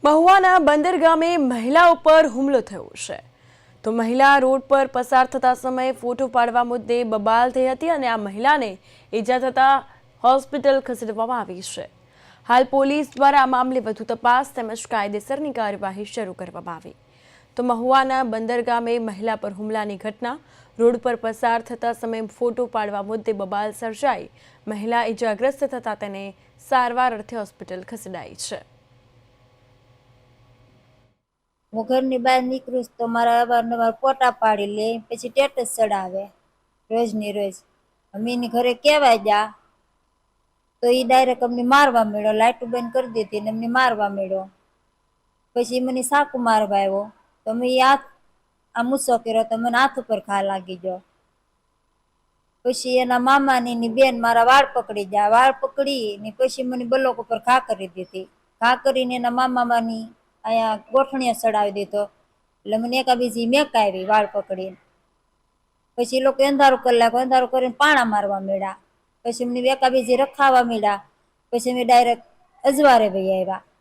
મહુવાના બંદર ગામે મહિલા ઉપર હુમલો થયો છે તો મહિલા રોડ પર પસાર થતા સમયે ફોટો પાડવા મુદ્દે બબાલ થઈ હતી અને આ મહિલાને ઈજા થતા હોસ્પિટલ ખસેડવામાં આવી છે। હાલ પોલીસ દ્વારા આ મામલે વધુ તપાસ તેમજ કાયદેસરની કાર્યવાહી શરૂ કરવામાં આવી। તો મહુવાના બંદર ગામે મહિલા પર હુમલાની ઘટના રોડ પર પસાર થતા સમયે ફોટો પાડવા મુદ્દે બબાલ સર્જાઈ મહિલા ઈજાગ્રસ્ત થતા તેને સારવાર અર્થે હોસ્પિટલ ખસેડાઈ છે। હું ઘરની બહાર નીકળું તો મારા અવારનવાર ફોટા પાડી લે, પછી સ્ટેટસ ચડાવે રોજની રોજ। અમે એની ઘરે કહેવાય જા તો એ ડાયરેક્ટ અમને મારવા મળ્યો, લાઇટ બંધ કરી દીધી ને અમને મારવા મળ્યો। પછી મને સાકુ મારવા આવ્યો તો મેં હાથ મૂસો કર્યો તો મને હાથ ઉપર ઘા લાગી ગયો। પછી એના મામાની ની બેન મારા વાળ પકડી ગયા, વાળ પકડી ને પછી મને બ્લોક ઉપર ઘા કરી દીધી। ઘા કરીને એના મામાની અહીંયા ગોઠણીયા ચડાવી દીધો એટલે મને એકાબીજી મેક આવી વાળ પકડીને। પછી એ લોકો અંધારું કરી નાખ્યું, અંધારું કરીને પાણા મારવા માંડ્યા। પછી મને એકાબીજી રખાવા માંડ્યા। પછી અમે ડાયરેક્ટ અજવારે વહી આવ્યા।